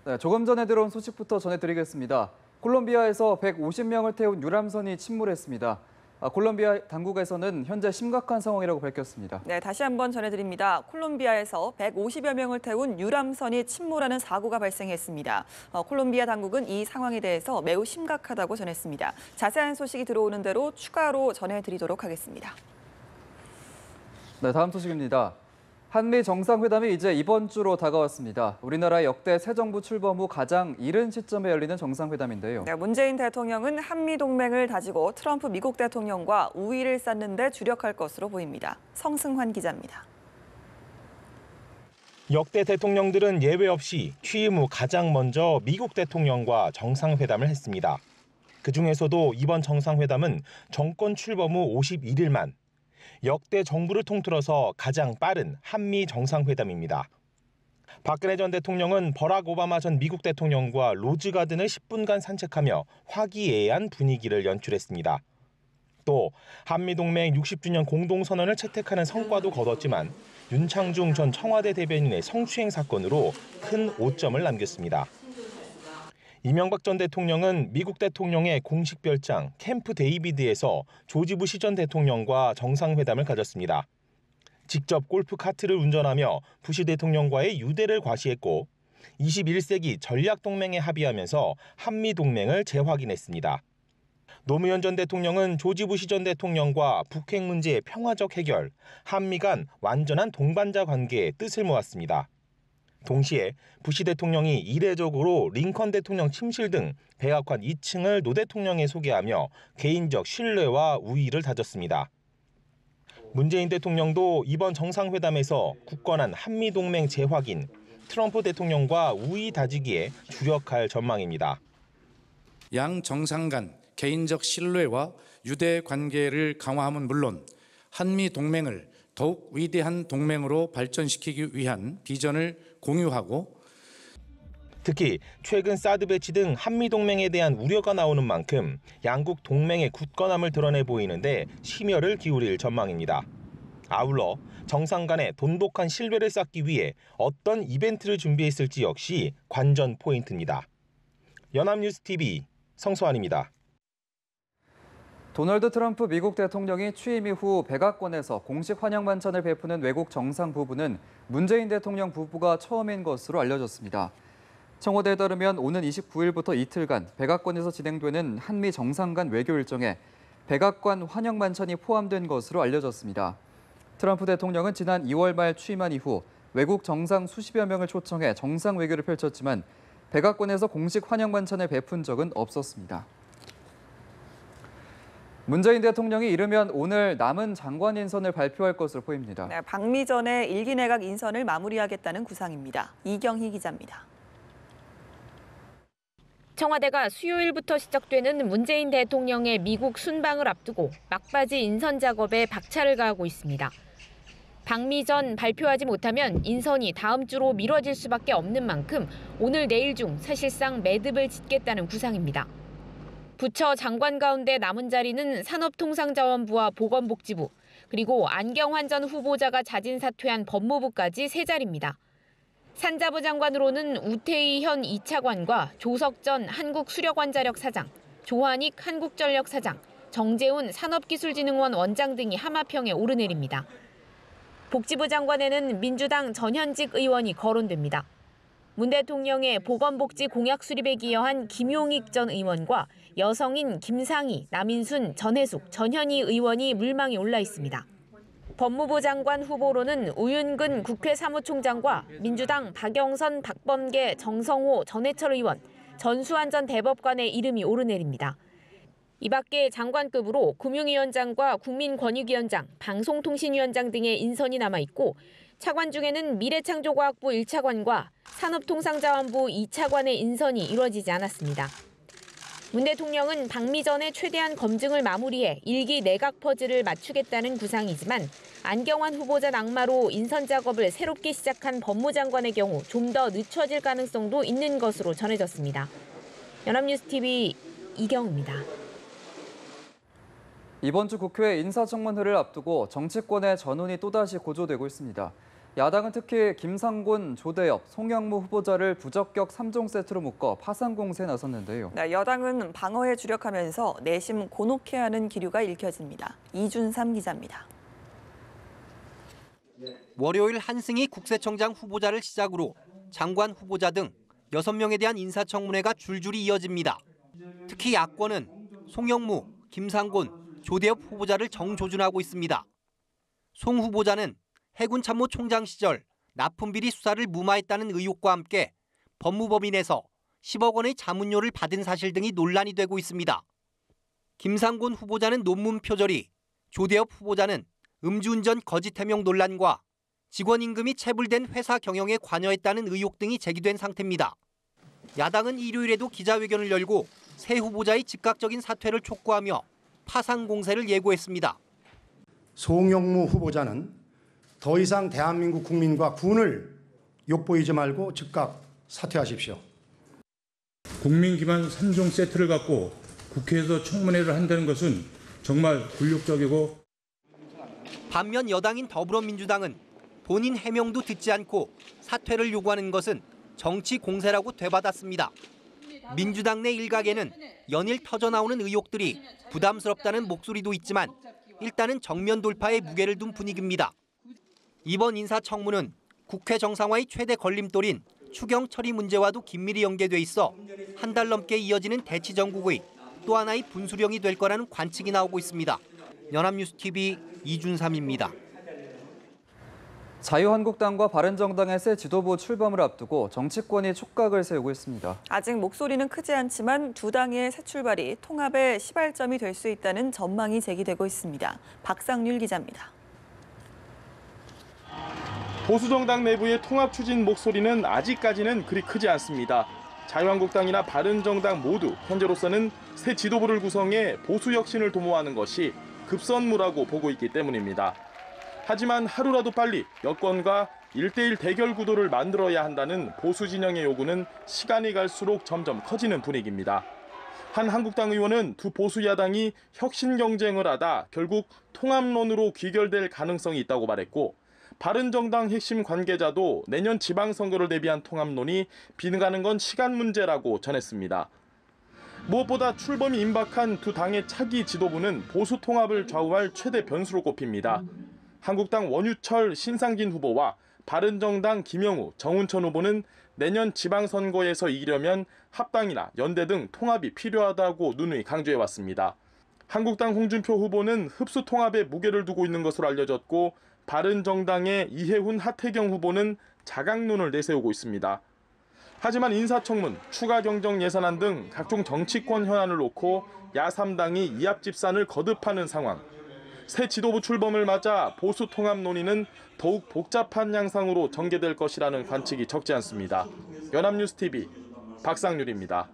네, 조금 전에 들어온 소식부터 전해드리겠습니다. 콜롬비아에서 150명을 태운 유람선이 침몰했습니다. 콜롬비아 당국에서는 현재 심각한 상황이라고 밝혔습니다. 네, 다시 한번 전해드립니다. 콜롬비아에서 150여 명을 태운 유람선이 침몰하는 사고가 발생했습니다. 콜롬비아 당국은 이 상황에 대해서 매우 심각하다고 전했습니다. 자세한 소식이 들어오는 대로 추가로 전해드리도록 하겠습니다. 네, 다음 소식입니다. 한미 정상회담이 이제 이번 주로 다가왔습니다. 우리나라의 역대 새 정부 출범 후 가장 이른 시점에 열리는 정상회담인데요. 네, 문재인 대통령은 한미 동맹을 다지고 트럼프 미국 대통령과 우위를 쌓는 데 주력할 것으로 보입니다. 성승환 기자입니다. 역대 대통령들은 예외 없이 취임 후 가장 먼저 미국 대통령과 정상회담을 했습니다. 그중에서도 이번 정상회담은 정권 출범 후 51일 만, 역대 정부를 통틀어서 가장 빠른 한미 정상회담입니다. 박근혜 전 대통령은 버락 오바마 전 미국 대통령과 로즈가든을 10분간 산책하며 화기애애한 분위기를 연출했습니다. 또 한미동맹 60주년 공동선언을 채택하는 성과도 거뒀지만 윤창중 전 청와대 대변인의 성추행 사건으로 큰 오점을 남겼습니다. 이명박 전 대통령은 미국 대통령의 공식 별장 캠프 데이비드에서 조지 부시 전 대통령과 정상회담을 가졌습니다. 직접 골프 카트를 운전하며 부시 대통령과의 유대를 과시했고 21세기 전략동맹에 합의하면서 한미동맹을 재확인했습니다. 노무현 전 대통령은 조지 부시 전 대통령과 북핵 문제의 평화적 해결, 한미 간 완전한 동반자 관계에 뜻을 모았습니다. 동시에 부시 대통령이 이례적으로 링컨 대통령 침실 등 백악관 2층을 노 대통령에 소개하며 개인적 신뢰와 우위를 다졌습니다. 문재인 대통령도 이번 정상회담에서 굳건한 한미동맹 재확인, 트럼프 대통령과 우위 다지기에 주력할 전망입니다. 양 정상 간 개인적 신뢰와 유대 관계를 강화함은 물론 한미 동맹을 더욱 위대한 동맹으로 발전시키기 위한 비전을 공유하고 특히 최근 사드 배치 등 한미동맹에 대한 우려가 나오는 만큼 양국 동맹의 굳건함을 드러내 보이는데 심혈을 기울일 전망입니다. 아울러 정상 간의 돈독한 신뢰를 쌓기 위해 어떤 이벤트를 준비했을지 역시 관전 포인트입니다. 연합뉴스TV 성수환입니다. 도널드 트럼프 미국 대통령이 취임 이후 백악관에서 공식 환영 만찬을 베푸는 외국 정상 부부는 문재인 대통령 부부가 처음인 것으로 알려졌습니다. 청와대에 따르면 오는 29일부터 이틀간 백악관에서 진행되는 한미 정상 간 외교 일정에 백악관 환영 만찬이 포함된 것으로 알려졌습니다. 트럼프 대통령은 지난 2월 말 취임한 이후 외국 정상 수십여 명을 초청해 정상 외교를 펼쳤지만 백악관에서 공식 환영 만찬을 베푼 적은 없었습니다. 문재인 대통령이 이르면 오늘 남은 장관 인선을 발표할 것으로 보입니다. 네, 방미전에 1기 내각 인선을 마무리하겠다는 구상입니다. 이경희 기자입니다. 청와대가 수요일부터 시작되는 문재인 대통령의 미국 순방을 앞두고 막바지 인선 작업에 박차를 가하고 있습니다. 방미전 발표하지 못하면 인선이 다음 주로 미뤄질 수밖에 없는 만큼 오늘 내일 중 사실상 매듭을 짓겠다는 구상입니다. 부처 장관 가운데 남은 자리는 산업통상자원부와 보건복지부, 그리고 안경환 전 후보자가 자진 사퇴한 법무부까지 3자리입니다. 산자부 장관으로는 우태희 현 2차관과 조석 전 한국수력원자력 사장, 조한익 한국전력 사장, 정재훈 산업기술진흥원 원장 등이 하마평에 오르내립니다. 복지부 장관에는 민주당 전현직 의원이 거론됩니다. 문 대통령의 보건복지 공약 수립에 기여한 김용익 전 의원과 여성인 김상희, 남인순, 전혜숙, 전현희 의원이 물망에 올라 있습니다. 법무부 장관 후보로는 우윤근 국회 사무총장과 민주당 박영선, 박범계, 정성호, 전해철 의원, 전수환 전 대법관의 이름이 오르내립니다. 이 밖에 장관급으로 금융위원장과 국민권익위원장, 방송통신위원장 등의 인선이 남아있고 차관 중에는 미래창조과학부 1차관과 산업통상자원부 2차관의 인선이 이루어지지 않았습니다. 문 대통령은 방미전에 최대한 검증을 마무리해 1기 내각 퍼즐을 맞추겠다는 구상이지만 안경환 후보자 낙마로 인선 작업을 새롭게 시작한 법무장관의 경우 좀 더 늦춰질 가능성도 있는 것으로 전해졌습니다. 연합뉴스TV 이경우입니다. 이번 주 국회 인사청문회를 앞두고 정치권의 전운이 또다시 고조되고 있습니다. 야당은 특히 김상곤, 조대엽, 송영무 후보자를 부적격 3종 세트로 묶어 파상 공세에 나섰는데요. 네, 여당은 방어에 주력하면서 내심 곤혹해하는 기류가 읽혀집니다. 이준삼 기자입니다. 월요일 한승희 국세청장 후보자를 시작으로 장관 후보자 등 6명에 대한 인사청문회가 줄줄이 이어집니다. 특히 야권은 송영무, 김상곤, 조대엽 후보자를 정조준하고 있습니다. 송 후보자는 해군참모총장 시절 납품비리 수사를 무마했다는 의혹과 함께 법무법인에서 10억 원의 자문료를 받은 사실 등이 논란이 되고 있습니다. 김상곤 후보자는 논문 표절이, 조대엽 후보자는 음주운전 거짓 해명 논란과 직원 임금이 체불된 회사 경영에 관여했다는 의혹 등이 제기된 상태입니다. 야당은 일요일에도 기자회견을 열고 새 후보자의 즉각적인 사퇴를 촉구하며 파상 공세를 예고했습니다. 송영무 후보자는 더 이상 대한민국 국민과 군을 욕보이지 말고 즉각 사퇴하십시오. 국민 기반 3종 세트를 갖고 국회에서 청문회를 한다는 것은 정말 굴욕적이고. 반면 여당인 더불어민주당은 본인 해명도 듣지 않고 사퇴를 요구하는 것은 정치 공세라고 되받았습니다. 민주당 내 일각에는 연일 터져나오는 의혹들이 부담스럽다는 목소리도 있지만 일단은 정면 돌파에 무게를 둔 분위기입니다. 이번 인사청문은 국회 정상화의 최대 걸림돌인 추경 처리 문제와도 긴밀히 연계돼 있어 한 달 넘게 이어지는 대치정국의 또 하나의 분수령이 될 거라는 관측이 나오고 있습니다. 연합뉴스TV 이준삼입니다. 자유한국당과 바른정당의 새 지도부 출범을 앞두고 정치권이 촉각을 세우고 있습니다. 아직 목소리는 크지 않지만 두 당의 새 출발이 통합의 시발점이 될 수 있다는 전망이 제기되고 있습니다. 박상률 기자입니다. 보수정당 내부의 통합 추진 목소리는 아직까지는 그리 크지 않습니다. 자유한국당이나 바른정당 모두 현재로서는 새 지도부를 구성해 보수 혁신을 도모하는 것이 급선무라고 보고 있기 때문입니다. 하지만 하루라도 빨리 여권과 1대1 대결 구도를 만들어야 한다는 보수 진영의 요구는 시간이 갈수록 점점 커지는 분위기입니다. 한 한국당 의원은 두 보수 야당이 혁신 경쟁을 하다 결국 통합론으로 귀결될 가능성이 있다고 말했고, 바른정당 핵심 관계자도 내년 지방선거를 대비한 통합론이 빗나가는 건 시간 문제라고 전했습니다. 무엇보다 출범이 임박한 두 당의 차기 지도부는 보수 통합을 좌우할 최대 변수로 꼽힙니다. 한국당 원유철, 신상진 후보와 바른정당 김영우, 정운천 후보는 내년 지방선거에서 이기려면 합당이나 연대 등 통합이 필요하다고 누누이 강조해왔습니다. 한국당 홍준표 후보는 흡수 통합에 무게를 두고 있는 것으로 알려졌고, 바른정당의 이해훈, 하태경 후보는 자강론을 내세우고 있습니다. 하지만 인사청문, 추가 경정 예산안 등 각종 정치권 현안을 놓고 야3당이 이합집산을 거듭하는 상황. 새 지도부 출범을 맞아 보수 통합 논의는 더욱 복잡한 양상으로 전개될 것이라는 관측이 적지 않습니다. 연합뉴스TV 박상률입니다.